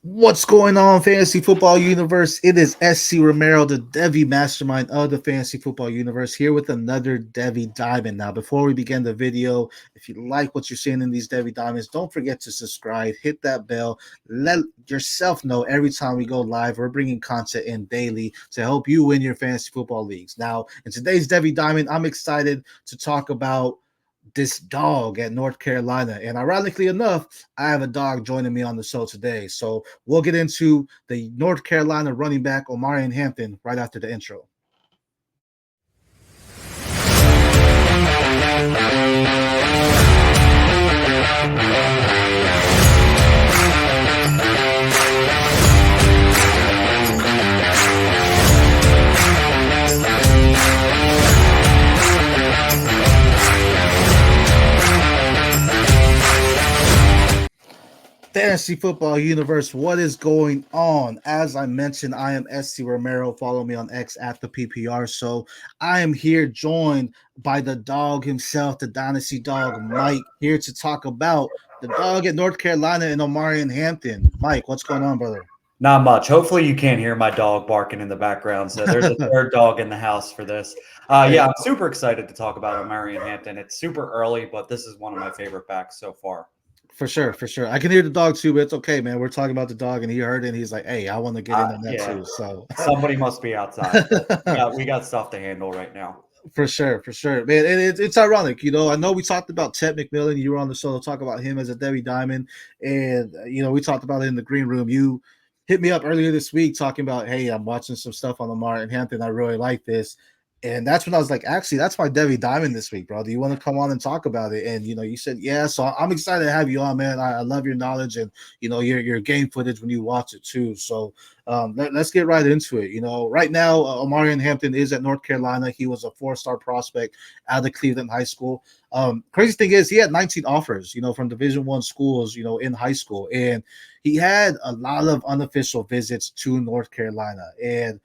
What's going on, Fantasy Football Universe? It is SC Romero, the Devy mastermind of the Fantasy Football Universe, here with another Devy Diamond. Now, before we begin the video, if you like what you're seeing in these Devy Diamonds, don't forget to subscribe, hit that bell, let yourself know every time we go live. We're bringing content in daily to help you win your fantasy football leagues. Now, in today's Devy Diamond, I'm excited to talk about this dog at North Carolina. And ironically enough, I have a dog joining me on the show today. So we'll get into the North Carolina running back, Omarion Hampton, right after the intro. Fantasy Football Universe, what is going on? As I mentioned, I am SC Romero. Follow me on X at the PPR. So I am here joined by the dog himself, the dynasty dog, Mike, here to talk about the dog at North Carolina and Omarion Hampton. Mike, what's going on, brother? Not much. Hopefully, you can't hear my dog barking in the background. So there's a third dog in the house for this. Yeah, I'm super excited to talk about Omarion Hampton. It's super early, but this is one of my favorite backs so far. For sure, for sure. I can hear the dog too, but it's okay, man. We're talking about the dog, and he heard it, and he's like, "Hey, I want to get in on that Yeah, too." So somebody must be outside. We got stuff to handle right now. for sure, man. And it's ironic, I know we talked about Ted McMillan. You were on the show to talk about him as a Devy Diamond, and we talked about it in the green room. You hit me up earlier this week talking about, hey, I'm watching some stuff on Lamar and Hampton. I really like this. And that's when I was like, actually, that's my Devy Diamond this week, bro. Do you want to come on and talk about it? And you said yeah. So I'm excited to have you on, man. I love your knowledge and your game footage when you watch it too. So let's get right into it. Right now, Omarion Hampton is at North Carolina. He was a 4-star prospect out of Cleveland High School. Crazy thing is, he had 19 offers, from Division I schools, in high school, and he had a lot of unofficial visits to North Carolina. And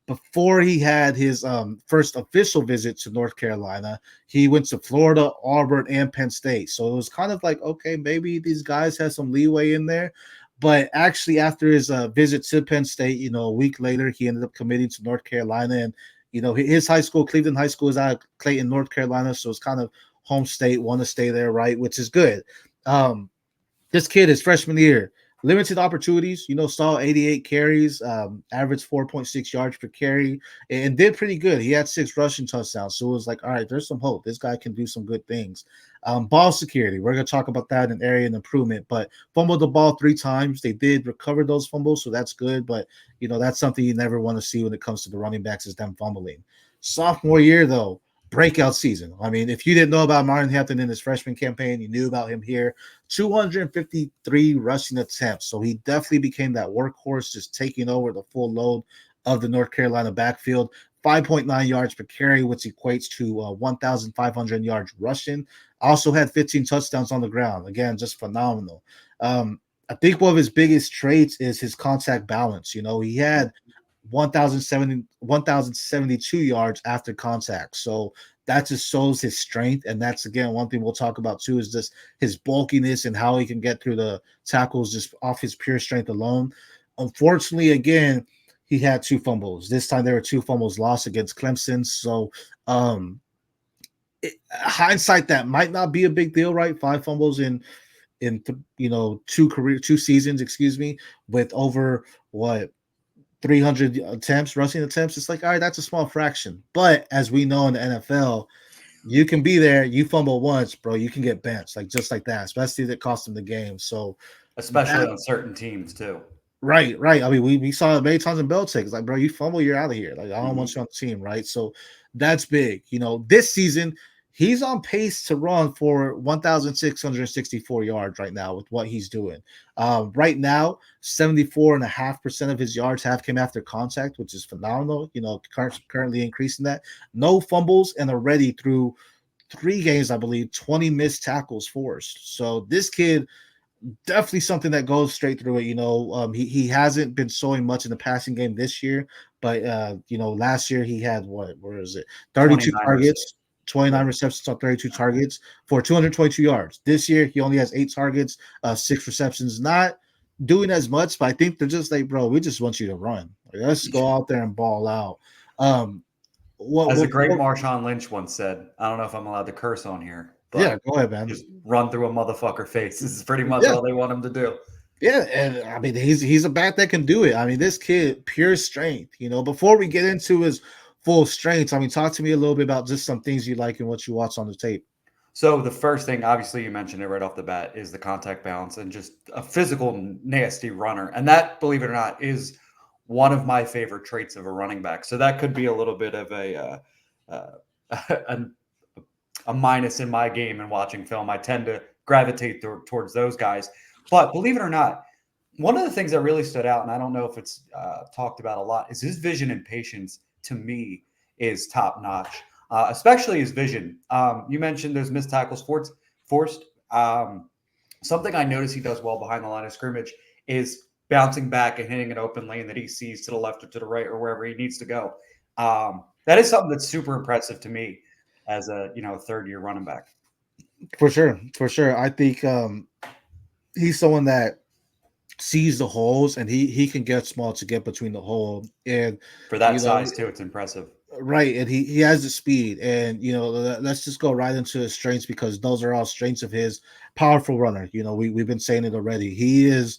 before he had his first official visit to North Carolina, he went to Florida, Auburn, and Penn State. So it was kind of like, okay, maybe these guys had some leeway in there. But actually, after his visit to Penn State, a week later, he ended up committing to North Carolina. And, his high school, Cleveland High School, is out of Clayton, North Carolina. So it's kind of home state, want to stay there, right? Which is good. This kid, his freshman year, limited opportunities, saw 88 carries, averaged 4.6 yards per carry, and did pretty good. He had 6 rushing touchdowns. So it was like, all right, there's some hope. This guy can do some good things. Ball security, we're going to talk about that in area and improvement, but fumbled the ball 3 times. They did recover those fumbles, so that's good. But, that's something you never want to see when it comes to the running backs is them fumbling. Sophomore year, though, breakout season. I mean, if you didn't know about Martin Hampton in his freshman campaign, you knew about him here. 253 rushing attempts. So he definitely became that workhorse, just taking over the full load of the North Carolina backfield. 5.9 yards per carry, which equates to 1,500 yards rushing. Also had 15 touchdowns on the ground. Again, just phenomenal. I think one of his biggest traits is his contact balance. He had 1,072 yards after contact. So that just shows his strength. And that's, again, one thing we'll talk about too, is just his bulkiness and how he can get through the tackles just off his pure strength alone. Unfortunately, again, he had 2 fumbles. This time there were 2 fumbles lost against Clemson. So hindsight, that might not be a big deal, right? 5 fumbles in 2 seasons, with over 300 rushing attempts. It's like, all right, that's a small fraction. But as we know in the NFL, you can be there, you fumble once, bro, you can get benched, just like that, especially if it cost them the game. So Especially on certain teams, too. right. I mean, we saw it many times in Belichick. It's like, bro, you fumble, you're out of here. Like, I don't want you on the team, right? So that's big. This season, he's on pace to run for 1,664 yards right now with what he's doing. Right now, 74.5% of his yards have come after contact, which is phenomenal. Currently increasing that. No fumbles, and already through 3 games, I believe, 20 missed tackles forced. So this kid, definitely something that goes straight through it. He hasn't been showing much in the passing game this year, but last year he had 32 targets, 29 receptions on 32 targets for 222 yards. This year he only has 8 targets, 6 receptions. Not doing as much, but I think they're just like, bro, we just want you to run. Like, let's go out there and ball out. Um, As the great Marshawn Lynch once said, I don't know if I'm allowed to curse on here, yeah, but go ahead, man. just run through a motherfucker face. This is pretty much Yeah, all they want him to do. yeah, and I mean he's a back that can do it. I mean, this kid, pure strength. Before we get into his full strengths, I mean, talk to me a little bit about just some things you like and what you watch on the tape. So the first thing, obviously, you mentioned it right off the bat, is the contact balance and just a physical, nasty runner. And that, believe it or not, is one of my favorite traits of a running back. So that could be a little bit of uh, a, a minus in my game and watching film. I tend to gravitate towards those guys. But believe it or not, one of the things that really stood out, and I don't know if it's talked about a lot, is his vision and patience. To me, is top notch, especially his vision. You mentioned those missed tackles forced. Something I notice he does well behind the line of scrimmage is bouncing back and hitting an open lane that he sees to the left or to the right or wherever he needs to go. That is something that's super impressive to me as a third year running back. For sure, for sure. I think he's someone that sees the holes and he can get small to get between the hole and For that size too, it's impressive. right, and he has the speed, and let's just go right into his strengths because those are all strengths of his. Powerful runner. We've been saying it already. He is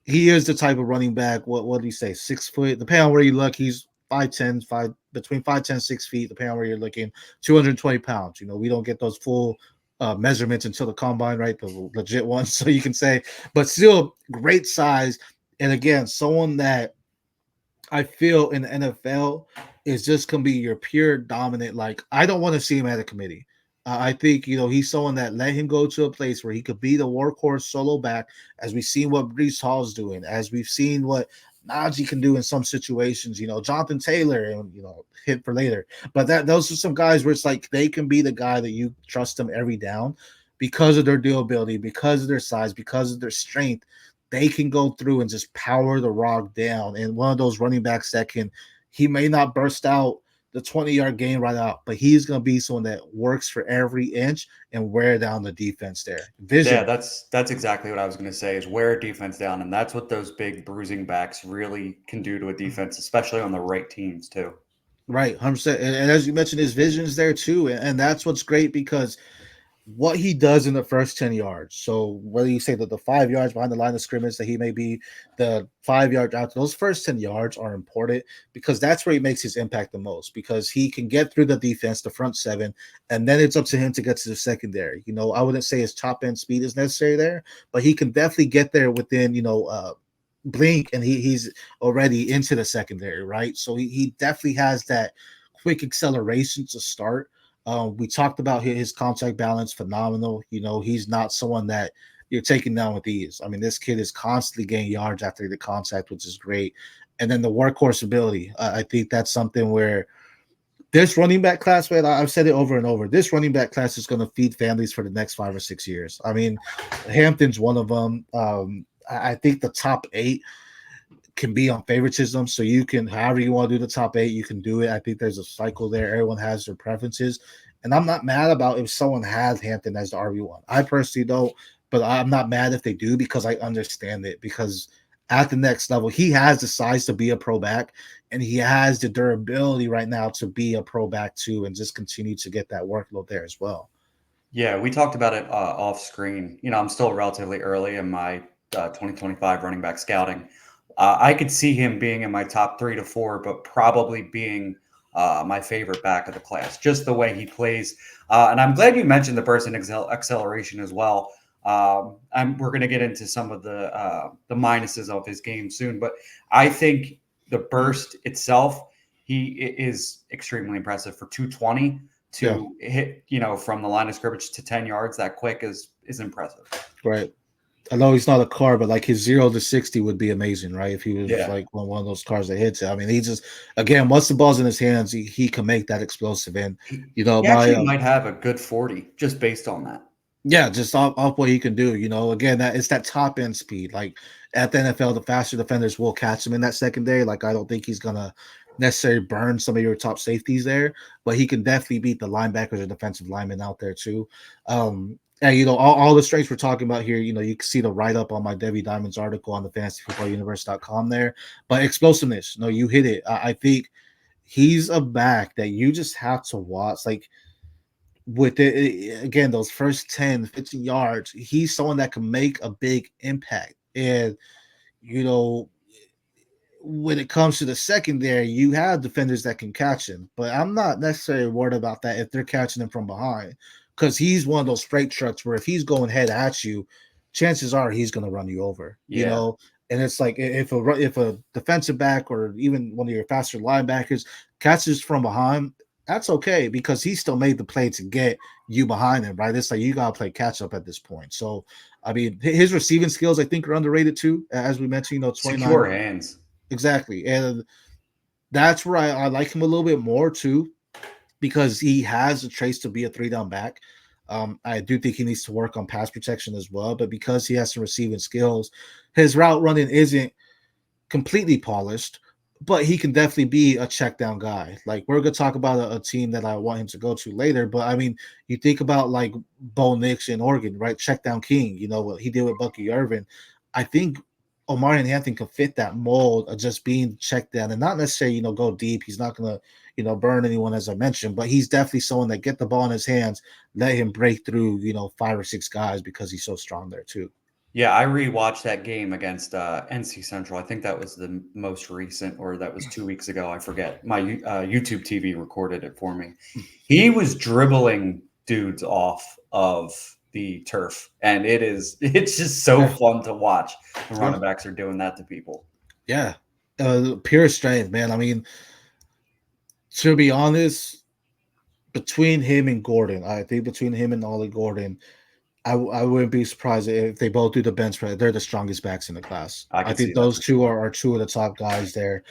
the type of running back. What do you say? 6 foot. Depending on where you look, he's 5'10", between 5'10", 6 feet, depending on where you're looking. 220 pounds. We don't get those full measurements until the combine, right? The legit ones, so you can say, but still great size. And again, someone that I feel in the NFL is just gonna be your pure dominant. Like, I don't want to see him at a committee. I think he's someone that let him go to a place where he could be the workhorse solo back, as we've seen what Brees Hall's doing, as we've seen what Najee can do in some situations. Jonathan Taylor, and hit for later. But those are some guys where it's like they can be the guy that you trust them every down because of their durability, because of their size, because of their strength. They can go through and just power the rock down. And one of those running backs that he may not burst out the 20-yard gain right out, but he's going to be someone that works for every inch and wear down the defense there. Vision. Yeah, that's exactly what I was going to say, is wear a defense down. And that's what those big bruising backs really can do to a defense, especially on the right teams too. Right, 100%. And as you mentioned, his vision is there too. And that's what's great because what he does in the first 10 yards. So whether you say that the 5 yards behind the line of scrimmage, that he may be the 5 yards out, those first 10 yards are important because that's where he makes his impact the most, because he can get through the defense, the front seven, and then it's up to him to get to the secondary. I wouldn't say his top end speed is necessary there, but he can definitely get there within, blink, and he's already into the secondary, right? So he definitely has that quick acceleration to start. We talked about his contact balance, phenomenal. He's not someone that you're taking down with ease. I mean, this kid is constantly getting yards after the contact, which is great. And then the workhorse ability, I think that's something where this running back class, man, I've said it over and over, this running back class is going to feed families for the next 5 or 6 years. I mean, Hampton's one of them. I think the top 8 can be on favoritism. So you can, however you want to do the top 8, you can do it. I think there's a cycle there. Everyone has their preferences. And I'm not mad about if someone has Hampton as the RB1. I personally don't, but I'm not mad if they do because I understand it. Because at the next level, he has the size to be a pro back, and he has the durability right now to be a pro back too, and just continue to get that workload there as well. Yeah, we talked about it off screen. I'm still relatively early in my 2025 running back scouting. I could see him being in my top 3 to 4, but probably being my favorite back of the class, just the way he plays. And I'm glad you mentioned the burst and acceleration as well. We're going to get into some of the minuses of his game soon, but I think the burst itself, he is extremely impressive for 220 to hit, from the line of scrimmage to 10 yards that quick is impressive. Right. I know he's not a car, but like his 0 to 60 would be amazing, right? If he was like one of those cars that hits it. I mean, he just, again, once the ball's in his hands, he can make that explosive. And, he actually might have a good 40 just based on that. Yeah, just off what he can do. Again, that it's that top end speed. Like at the NFL, the faster defenders will catch him in that secondary. Like, I don't think he's going to necessarily burn some of your top safeties there, but he can definitely beat the linebackers or defensive linemen out there too. And all the strengths we're talking about here, you can see the write-up on my Devy Diamonds article on the fantasyfootballuniverse.com there. But explosiveness, no, you hit it. I think he's a back that you just have to watch. Like with it again, those first 10, 15 yards, he's someone that can make a big impact. And you know, when it comes to the secondary, you have defenders that can catch him, but I'm not necessarily worried about that if they're catching him from behind, because he's one of those freight trucks where if he's going head at you, chances are he's going to run you over. Yeah. And it's like if a defensive back or even one of your faster linebackers catches from behind, that's okay because he still made the play to get you behind him, right? It's like you gotta play catch up at this point. So I mean, his receiving skills I think are underrated too, as we mentioned. 29. Secure hands. Exactly. And that's where I like him a little bit more too, because he has a trace to be a three down back. I do think he needs to work on pass protection as well, but because he has some receiving skills, his route running isn't completely polished, but he can definitely be a check down guy. Like we're gonna talk about a team that I want him to go to later, but I mean, you think about like Bo Nix in Oregon, right? Check down king, what he did with Bucky Irvin. I think Omarion Hampton can fit that mold of just being checked down and not necessarily, go deep. He's not gonna, burn anyone as I mentioned, but he's definitely someone that get the ball in his hands, let him break through, 5 or 6 guys because he's so strong there too. Yeah, I rewatched that game against NC Central. I think that was the most recent, or that was 2 weeks ago. I forget. My YouTube TV recorded it for me. He was dribbling dudes off of the turf, and it's just so fun to watch. The running backs are doing that to people. Yeah, pure strength, man. I mean, to be honest, between him and Gordon, I think between him and Ollie Gordon, I wouldn't be surprised if they both do the bench press. They're the strongest backs in the class. I think those two are two of the top guys there.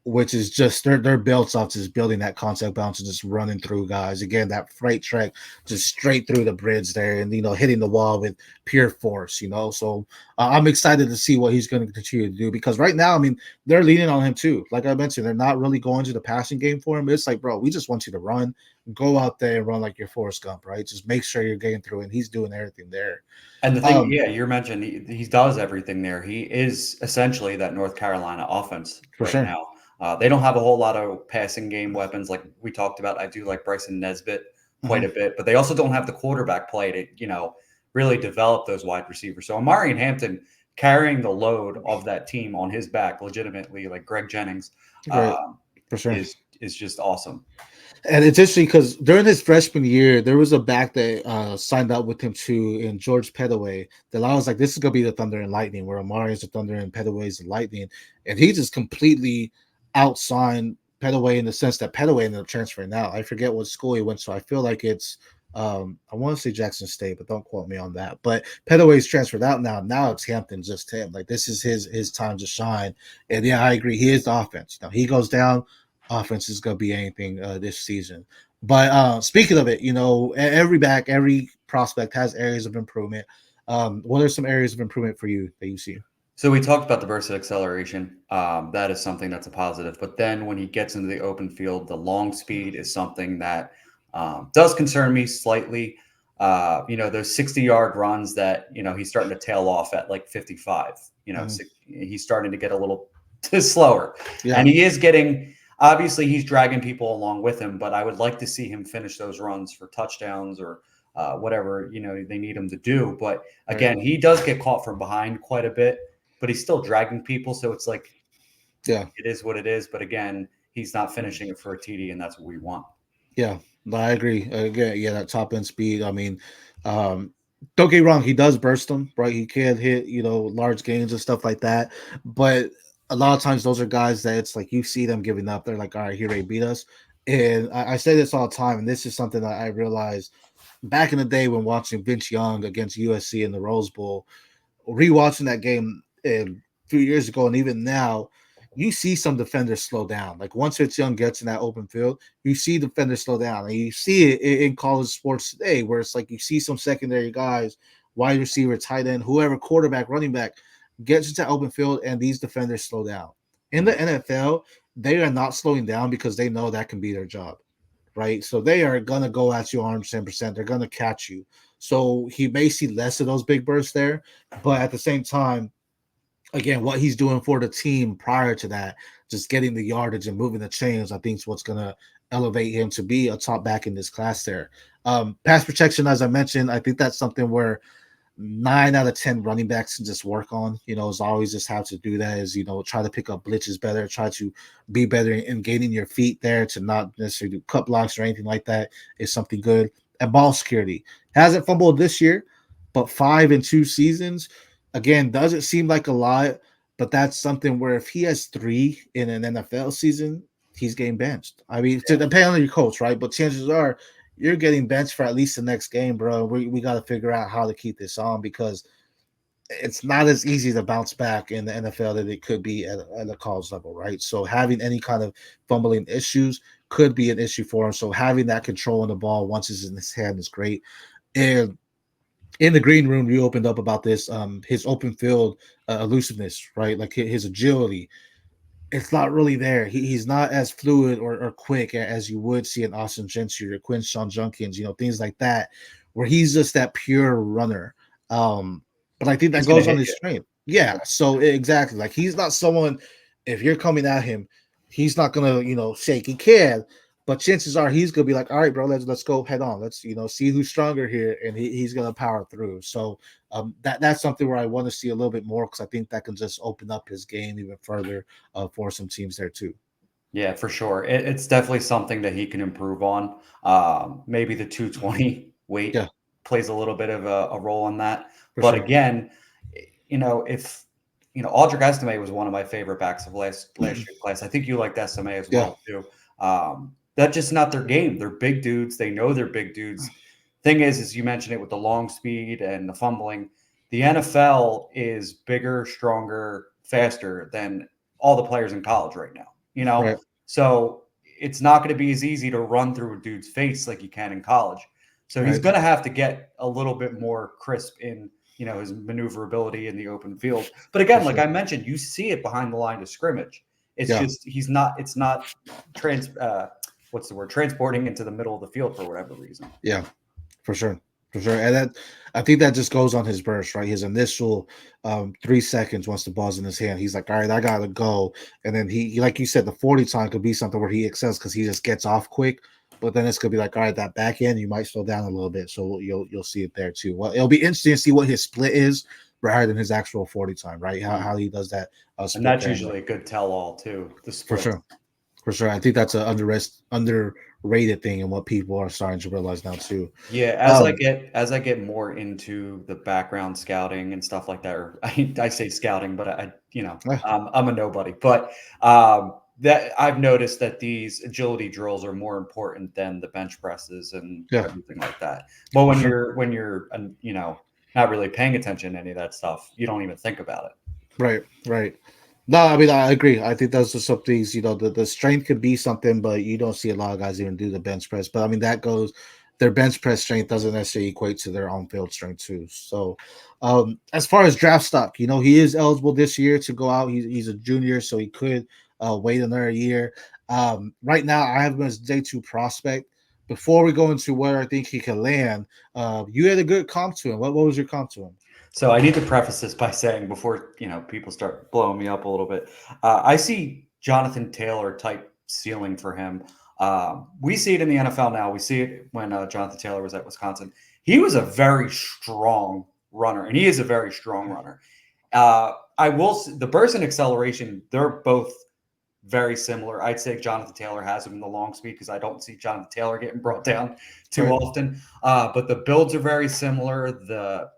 Which is just they're built off just building that concept bounce and just running through guys. Again, that freight track just straight through the bridge there and hitting the wall with pure force, So I'm excited to see what he's going to continue to do because right now, I mean, they're leaning on him too. Like I mentioned, they're not really going to the passing game for him. It's like, bro, we just want you to run, go out there and run like your Forrest Gump, right? Just make sure you're getting through, and he's doing everything there. And the thing, you mentioned he does everything there. He is essentially that North Carolina offense right now. They don't have a whole lot of passing game weapons like we talked about. I do like Bryson Nesbitt quite a bit, but they also don't have the quarterback play to, really develop those wide receivers. So Omarion Hampton carrying the load of that team on his back legitimately, like Greg Jennings, for sure, is just awesome. And it's interesting because during his freshman year, there was a back that signed up with him too, in George Pettaway. That I was like, this is gonna be the Thunder and Lightning, where Omarion's the Thunder and Pettaway's the Lightning, and he just completely outsigned Pettaway in the sense that Pettaway ended up transferring out. I forget what school he went to. I feel like it's I want to say Jackson State, but don't quote me on that. But Pettaway's transferred out now. Now it's Hampton, just him. Like this is his time to shine. And yeah, I agree. He is the offense. He goes down, offense is gonna be anything this season. But speaking of it, every back, every prospect has areas of improvement. What are some areas of improvement for you that you see? So we talked about the burst of acceleration. That is something that's a positive. But then when he gets into the open field, the long speed is something that does concern me slightly. Those 60-yard runs that, he's starting to tail off at like 55. He's starting to get a little slower. Yeah. And he is getting – obviously he's dragging people along with him, but I would like to see him finish those runs for touchdowns or whatever, they need him to do. But again, he does get caught from behind quite a bit. But he's still dragging people, so it's like, it is what it is. But again, he's not finishing it for a TD, and that's what we want. Yeah, I agree. Again, that top end speed. I mean, don't get me wrong, he does burst them, right? He can hit, large gains and stuff like that. But a lot of times, those are guys that it's like you see them giving up. They're like, all right, here they beat us. And I say this all the time, and this is something that I realized back in the day when watching Vince Young against USC in the Rose Bowl, rewatching that game a few years ago, and even now, you see some defenders slow down. Like once Vince Young gets in that open field, you see defenders slow down, and you see it in college sports today, where it's like you see some secondary guys, wide receiver, tight end, whoever, quarterback, running back, gets into open field, and these defenders slow down. In the NFL, they are not slowing down because they know that can be their job. right? So they are gonna go at you 110%. They're gonna catch you. So he may see less of those big bursts there, but at the same time, again, what he's doing for the team prior to that, just getting the yardage and moving the chains, I think is what's going to elevate him to be a top back in this class there. Pass protection, as I mentioned, I think that's something where 9 out of 10 running backs can just work on. As always just have to do that is, try to pick up blitzes better, try to be better in gaining your feet there to not necessarily do cut blocks or anything like that is something good. And ball security. Hasn't fumbled this year, but 5 in 2 seasons, again, doesn't seem like a lot, but that's something where if he has 3 in an NFL season, he's getting benched. I mean, to depend on your coach, right? But chances are you're getting benched for at least the next game, bro. We got to figure out how to keep this on because it's not as easy to bounce back in the NFL that it could be at a college level, right? So having any kind of fumbling issues could be an issue for him. So having that control on the ball once it's in his hand is great. And in the green room, you opened up about this, his open field elusiveness, right? Like his agility, it's not really there. He's not as fluid or quick as you would see in Austin Gentry or Quinshon Junkins, things like that, where he's just that pure runner. But I think that He's gonna goes on hit his you. strength. Yeah. So exactly, like he's not someone. If you're coming at him, he's not gonna shake. He can, but chances are he's gonna be like, all right, bro, let's go head on. Let's see who's stronger here, and he's gonna power through. So that's something where I want to see a little bit more because I think that can just open up his game even further for some teams there too. Yeah, for sure. It's definitely something that he can improve on. Maybe the 220 Yeah, weight plays a little bit of a role in that. for But sure. again, if Audric Estime was one of my favorite backs of last year's class. I think you liked Estime as Yeah, well too. That's just not their game. They're big dudes. They know they're big dudes. Thing is you mentioned it with the long speed and the fumbling. The NFL is bigger, stronger, faster than all the players in college right now. right, So it's not going to be as easy to run through a dude's face like you can in college. So he's right. going to have to get a little bit more crisp in, his maneuverability in the open field. But For again, like sure. I mentioned, you see it behind the line of scrimmage. It's Yeah, just it's not what's the word? Transporting into the middle of the field for whatever reason. yeah, for sure. For sure. And I think that just goes on his burst, right? His initial 3 seconds once the ball's in his hand. He's like, all right, I gotta go. And then he like you said, the 40 time could be something where he excels because he just gets off quick. But then it's gonna be like, all right, that back end, you might slow down a little bit. So you'll see it there too. Well, it'll be interesting to see what his split is rather than his actual 40 time, right? How he does that And split that's there. usually a good tell-all too, the For splits. sure. For sure. I think that's an underrated thing and what people are starting to realize now too. Yeah, Um, as I get more into the background scouting and stuff like that, or I say scouting, but eh, I'm a nobody. But that I've noticed that these agility drills are more important than the bench presses and yeah, everything like that. But for when sure. you're not really paying attention to any of that stuff, you don't even think about it. Right, right. No, I mean I agree. I think those are some things, the strength could be something, but you don't see a lot of guys even do the bench press. But I mean that goes their bench press strength doesn't necessarily equate to their on field strength too. So as far as draft stock, he is eligible this year to go out. He's a junior, so he could wait another year. Right now I have him as J2 prospect. Before we go into where I think he can land, you had a good comp to him. What was your comp to him? So I need to preface this by saying before people start blowing me up a little bit, I see Jonathan Taylor type ceiling for him. We see it in the NFL now. We see it when Jonathan Taylor was at Wisconsin. He was a very strong runner, and he is a very strong runner. I will the burst and acceleration. They're both very similar. I'd say Jonathan Taylor has him in the long speed because I don't see Jonathan Taylor getting brought down too Right. often. But the builds are very similar. The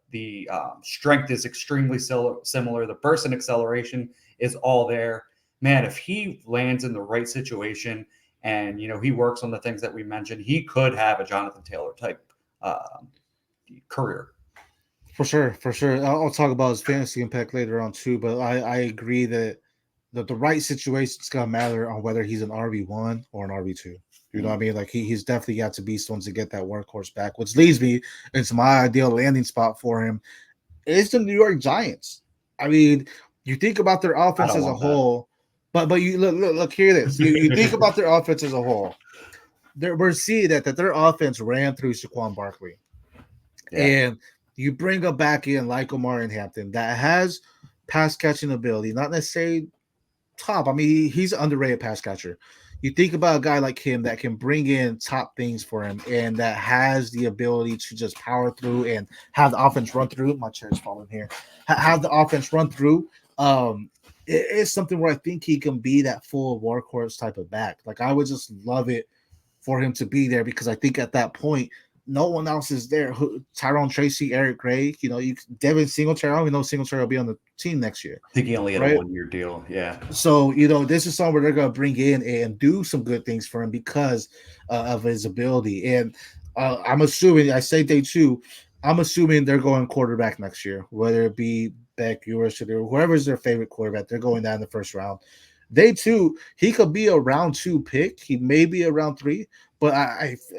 strength is extremely similar. The burst and acceleration is all there. Man, if he lands in the right situation and he works on the things that we mentioned, he could have a Jonathan Taylor type career. For sure, for sure. I'll talk about his fantasy impact later on too, but I agree that the right situation is gonna matter on whether he's an RB1 or an RB2. You know what I mean? Like he's definitely got to be someone to get that workhorse back, which leads me into my ideal landing spot for him. It's the New York Giants. I mean, you think about their I offense don't as a want that. whole, but you look hear this. You think about their offense as a whole. we're seeing that their offense ran through Saquon Barkley, and you bring him back in like Omarion Hampton that has pass catching ability, not necessarily top. I mean, he's an underrated pass catcher. You think about a guy like him that can bring in top things for him and that has the ability to just power through and have the offense run through. My chair's falling here. Have the offense run through. It's something where I think he can be that full workhorse type of back. Like I would just love it for him to be there because I think at that point no one else is there. Tyrone Tracy, Eric Gray, Devin Singletary. I don't even know Singletary will be on the team next year. I think he only had a 1-year deal. Yeah. So, this is somewhere they're going to bring in and do some good things for him because of his ability. And I'm assuming, I say day 2, I'm assuming they're going quarterback next year, whether it be Beck, yours, or whoever's their favorite quarterback. They're going down in the first round. Day 2, he could be a round 2 pick. He may be a round 3. But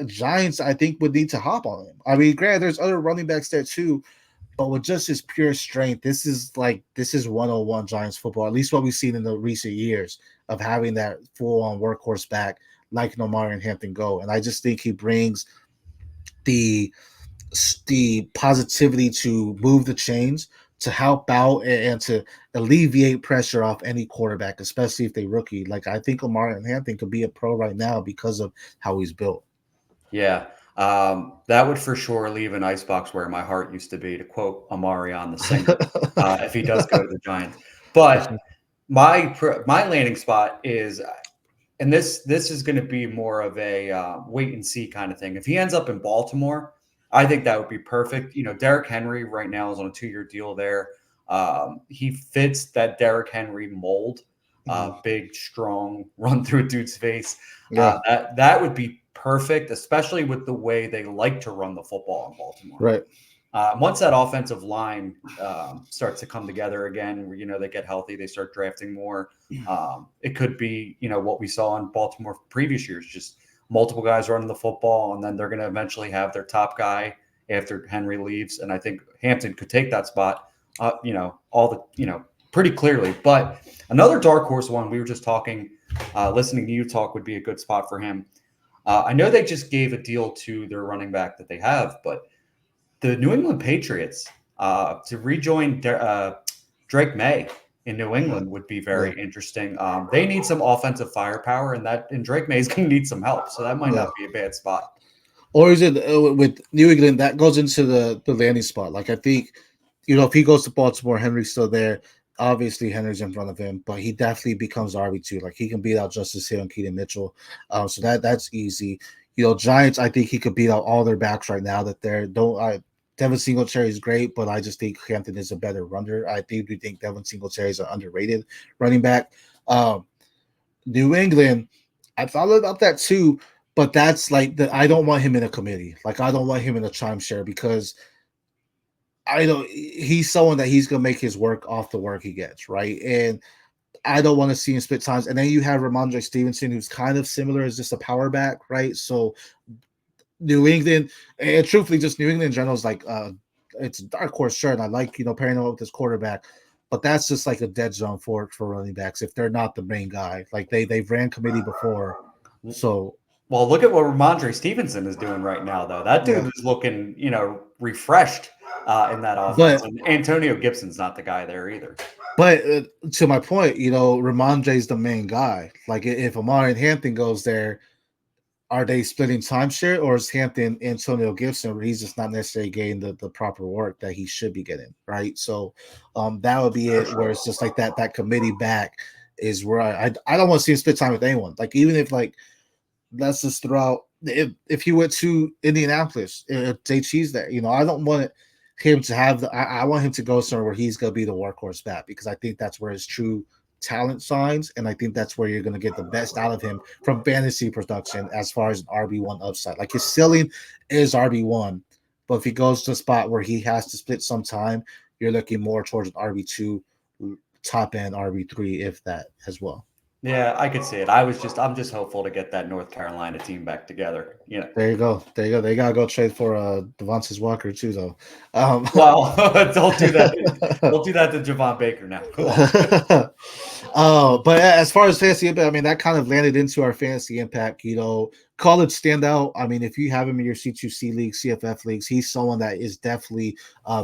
Giants, I think, would need to hop on him. I mean, granted, there's other running backs there too, but with just his pure strength, this is 101 Giants football. At least what we've seen in the recent years of having that full-on workhorse back like Omarion Hampton go. And I just think he brings the positivity to move the chains, to help out and to alleviate pressure off any quarterback, especially if they rookie. Like I think Omarion Hampton could be a pro right now because of how he's built. Yeah, that would for sure leave an icebox where my heart used to be, to quote Omarion the singer, if he does go to the Giants. But my landing spot is, and this is going to be more of a wait and see kind of thing. If he ends up in Baltimore, I think that would be perfect. Derrick Henry right now is on a 2-year deal there. He fits that Derrick Henry mold. Big, strong, run through a dude's face. Yeah. That would be perfect, especially with the way they like to run the football in Baltimore. Right. Once that offensive line starts to come together again, where, they get healthy, they start drafting more. It could be, what we saw in Baltimore previous years, just multiple guys running the football, and then they're going to eventually have their top guy after Henry leaves. And I think Hampton could take that spot, pretty clearly. But another dark horse one, we were just talking, listening to you talk, would be a good spot for him. I know they just gave a deal to their running back that they have, but the New England Patriots to rejoin Drake May in New England would be very interesting. They need some offensive firepower, and Drake May is going to need some help. So that might not be a bad spot. Or is it with New England that goes into the landing spot? Like I think, if he goes to Baltimore, Henry's still there. Obviously, Henry's in front of him, but he definitely becomes RB2. Like he can beat out Justice Hill and Keaton Mitchell. So that's easy. Giants, I think he could beat out all their backs right now that they're Devin Singletary is great, but I just think Hampton is a better runner. I think we think Devin Singletary is an underrated running back. New England, I thought about that too, but that's I don't want him in a committee. Like I don't want him in a timeshare because he's someone that he's gonna make his work off the work he gets, right? And I don't want to see him split times. And then you have Ramondre Stevenson, who's kind of similar as just a power back, right? So New England, and truthfully, just New England in general is it's a dark horse, sure, and I like pairing him up with this quarterback, but that's just like a dead zone for running backs if they're not the main guy. Like they've ran committee before, so. Well, look at what Ramondre Stevenson is doing right now, though. That dude is looking, refreshed in that offense. And Antonio Gibson's not the guy there either. But to my point, Ramondre's the main guy. Like if Omarion Hampton goes there, are they splitting timeshare, or is Hampton Antonio Gibson where he's just not necessarily getting the proper work that he should be getting, right? So that would be it, where it's just like that committee back is where I don't want to see him split time with anyone. Like even if let's just throw out if he went to Indianapolis, if they choose that, I don't want him to have I want him to go somewhere where he's going to be the workhorse back, because I think that's where his true talent signs, and I think that's where you're going to get the best out of him from fantasy production as far as an RB1 upside. Like his ceiling is RB1, but if he goes to a spot where he has to split some time, you're looking more towards an RB2, top end RB3, if that as well. Yeah, I could see it. I'm just hopeful to get that North Carolina team back together. There you go. They gotta go trade for Devontae Walker too, though. Well, don't do that. Don't do that to Javon Baker now. Cool. But as far as fantasy impact, I mean that kind of landed into our fantasy impact. college standout. I mean, if you have him in your C2C league, CFF leagues, he's someone that is definitely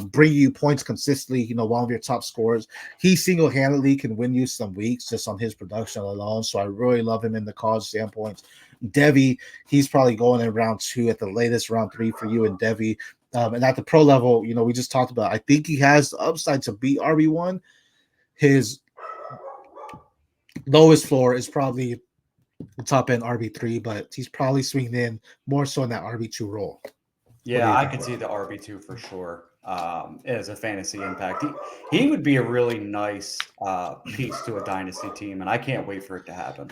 bringing you points consistently. One of your top scorers. He single-handedly can win you some weeks just on his production alone. So I really love him in the college standpoint. Devy, he's probably going in round 2 at the latest, round 3 for you and Devy. And at the pro level, we just talked about, I think he has the upside to beat RB1. His lowest floor is probably the top end RB3, but he's probably swinging in more so in that RB2 role. Yeah, I could see the RB2 for sure as a fantasy impact. He would be a really nice piece to a dynasty team, and I can't wait for it to happen.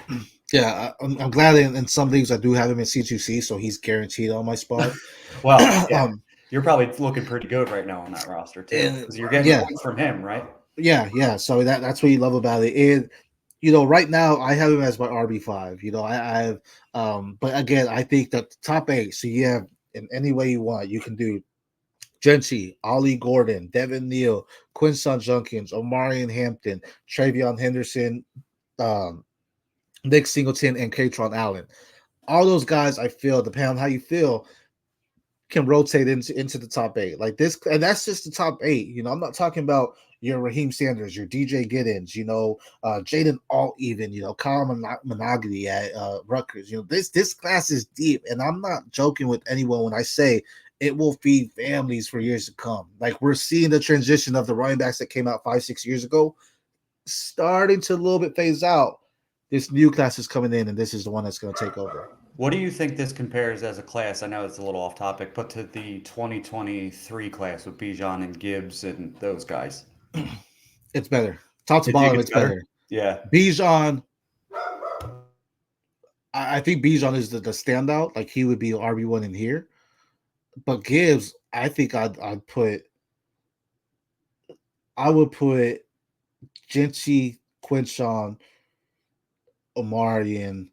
Yeah, I'm glad in some leagues I do have him in C2C, so he's guaranteed on my spot. Well, yeah, you're probably looking pretty good right now on that roster too, because you're getting points from him, right? Yeah. So that's what you love about it. And right now I have him as my RB5. I have, but again, I think that the top 8. So you have in any way you want, you can do Genchi, Ollie Gordon, Devin Neal, Quinson Junkins, Omarion Hampton, Travion Henderson, Nick Singleton, and Katron Allen. All those guys, I feel, depending on how you feel, can rotate into the top 8 like this, and that's just the top 8. I'm not talking about your Raheem Sanders, your DJ Giddens, Jaden Alt, even Kyle Monogamy at Rutgers. This class is deep, and I'm not joking with anyone when I say it will feed families for years to come. Like, we're seeing the transition of the running backs that came out 5-6 years ago starting to a little bit phase out. This new class is coming in, and this is the one that's going to take over. What do you think this compares as a class? I know it's a little off topic, but to the 2023 class with Bijan and Gibbs and those guys? It's better. Top to bottom, it's better. Yeah. Bijan, I think Bijan is the standout. Like, he would be RB1 in here. But Gibbs, I think I would put Genchi, Quinshawn, Omarion,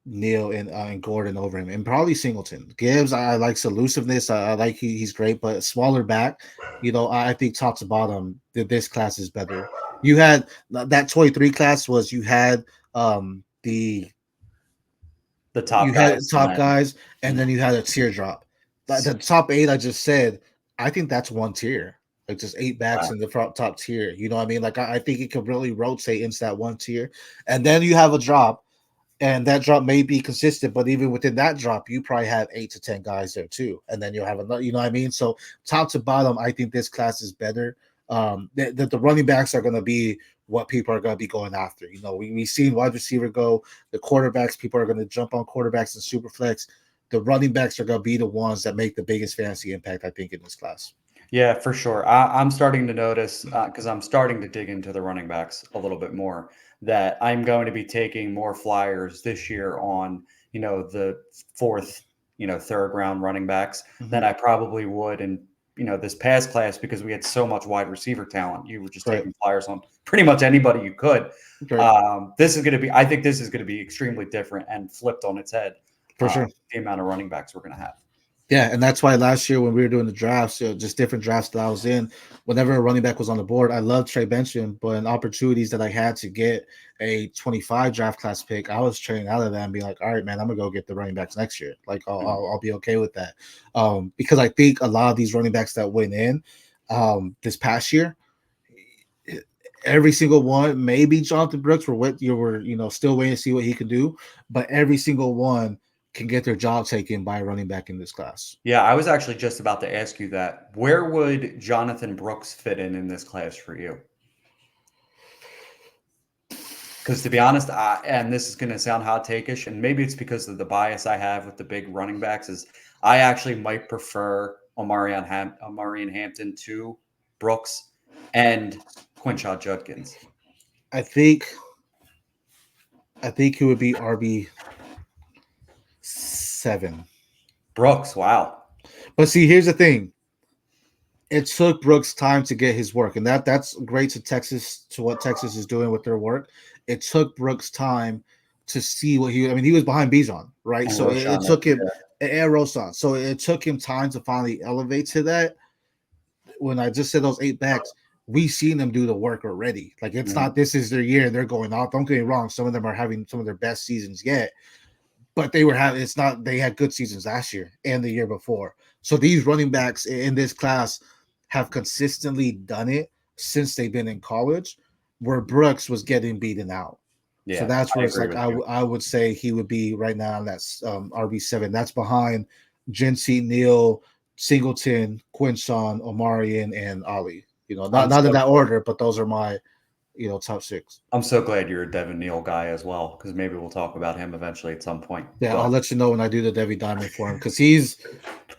Neal, and Gordon over him, and probably Singleton. Gibbs, I like his elusiveness. I like he's great, but smaller back. I think top to bottom, this class is better. You had that 23 class was you had the top guys, and then you had a teardrop. The top 8 I just said, I think that's one tier. Like, just 8 backs in the top tier. You know what I mean? Like, I think it could really rotate into that one tier. And then you have a drop, and that drop may be consistent, but even within that drop, you probably have 8 to 10 guys there too. And then you'll have another, you know what I mean? So top to bottom, I think this class is better. The running backs are going to be what people are going to be going after. We've seen wide receiver go. The quarterbacks, people are going to jump on quarterbacks and super flex. The running backs are going to be the ones that make the biggest fantasy impact, I think, in this class. Yeah, for sure. I'm starting to notice, because I'm starting to dig into the running backs a little bit more, that I'm going to be taking more flyers this year on, the 4th, 3rd round running backs than I probably would in, this past class, because we had so much wide receiver talent. You were just taking flyers on pretty much anybody you could. This is going to be, I think this is going to be extremely different and flipped on its head. For sure. The amount of running backs we're going to have. Yeah, and that's why last year when we were doing the drafts, just different drafts that I was in, whenever a running back was on the board, I loved Trey Benson, but in opportunities that I had to get a 25 draft class pick, I was trading out of that and being like, all right, man, I'm going to go get the running backs next year. Like, I'll be okay with that. Because I think a lot of these running backs that went in this past year, every single one, maybe Jonathan Brooks, you were still waiting to see what he could do, but every single one can get their job taken by a running back in this class. Yeah, I was actually just about to ask you that. Where would Jonathan Brooks fit in this class for you? Because to be honest, and this is going to sound hot take-ish, and maybe it's because of the bias I have with the big running backs, is I actually might prefer Omarion Hampton to Brooks and Quinshawn Judkins. I think he would be RB7. Brooks, wow. But see, here's the thing. It took Brooks time to get his work, and that's great to what Texas is doing with their work. It took Brooks time to see what he was behind Bijan, right? And so Roschon, it took him and Roschon. So it took him time to finally elevate to that. When I just said those 8 backs, we've seen them do the work already. Like, it's not this is their year and they're going off. Don't get me wrong, some of them are having some of their best seasons yet. but they had good seasons last year and the year before. So these running backs in this class have consistently done it since they've been in college, where Brooks was getting beaten out. So Yeah, that's I where it's agree like with you. I would say he would be right now. That's RB7. That's behind Jency, Neal, Singleton, Quinshawn, Omarion, and Ali. Not in that order, but those are my top 6. I'm so glad you're a Devin Neal guy as well, because maybe we'll talk about him eventually at some point. Yeah, But I'll let you know when I do the Devy Diamond for him because he's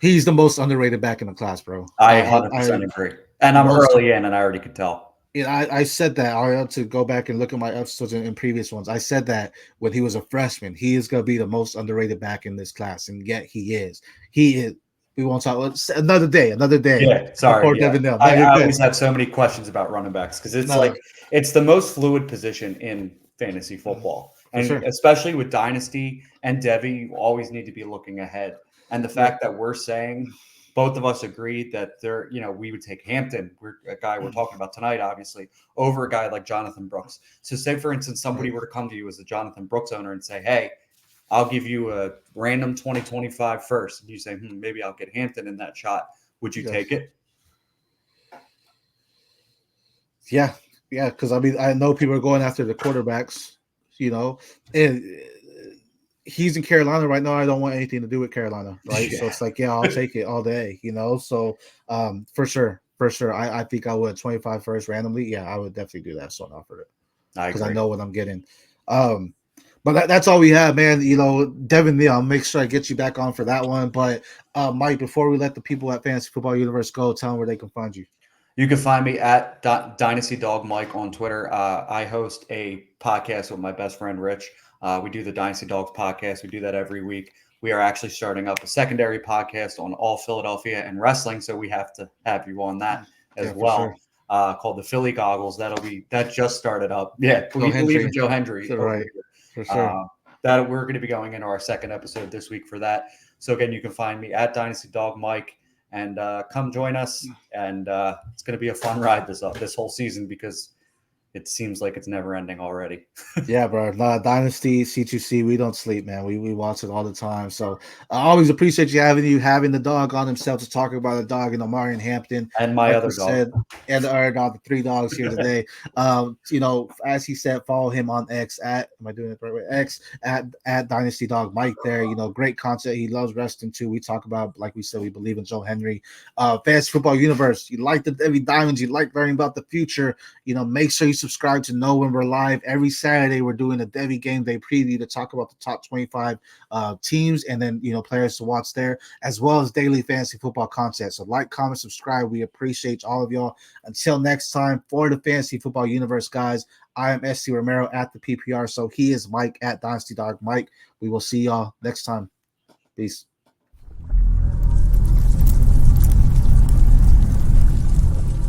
the most underrated back in the class, bro. I 100% agree. And I'm most early in, and I already could tell. I said that. I had to go back and look at my episodes in previous ones. I said that when he was a freshman, he is going to be the most underrated back in this class, and yet he is. He is. We won't talk. Another day. Yeah, sorry. Before Yeah. Devin Neal. No, I you're good. always have so many questions about running backs because it's No, it's the most fluid position in fantasy football. And sure. especially with Dynasty and Devy, you always need to be looking ahead. And the fact that we're saying both of us agreed that we would take Hampton, a guy we're talking about tonight, obviously, over a guy like Jonathan Brooks. So say, for instance, somebody were to come to you as a Jonathan Brooks owner and say, hey, I'll give you a random 2025 first. And you say, maybe I'll get Hampton in that shot. Would you take it? Yeah. Because I know people are going after the quarterbacks, and he's in Carolina right now. I don't want anything to do with Carolina, right? So it's like, I'll take it all day, So for sure, I think I would 25 first randomly. Yeah, I would definitely do that. So I offered it because I know what I'm getting. But that's all we have, man. Devin Neal, I'll make sure I get you back on for that one. But Mike, before we let the people at Fantasy Football Universe go, tell them where they can find you. You can find me at Dynasty Dog Mike on Twitter. I host a podcast with my best friend Rich. We do the Dynasty Dogs podcast. We do that every week. We are actually starting up a secondary podcast on all Philadelphia and wrestling, so we have to have you on that as well. Sure. Called the Philly Goggles. That just started up. Yeah, we believe in Joe Hendry. Right. For sure. That we're going to be going into our second episode this week for that. So again, you can find me at Dynasty Dog Mike. And come join us, and it's going to be a fun ride this whole season because it seems like it's never ending already. Yeah, bro. Dynasty, C2C, we don't sleep, man. We watch it all the time. So I always appreciate having the dog on himself to talk about a dog in Omarion Hampton. And my other dog. And our dog, the 3 dogs here today. As he said, follow him on X am I doing it the right way? X at Dynasty Dog Mike there. Great content. He loves wrestling too. We talk about, like we said, we believe in Joe Hendry. Fantasy Football Universe. You like the Devy Diamonds, you like learning about the future. Make sure you subscribe to know when we're live. Every Saturday we're doing a Devy game day preview to talk about the top 25 teams and then players to watch there, as well as daily fantasy football content. So like, comment, subscribe. We appreciate all of y'all. Until next time, for the Fantasy Football Universe, guys, I am SC Romero at the PPR. So he is Mike at Dynasty Dog Mike. We will see y'all next time. Peace.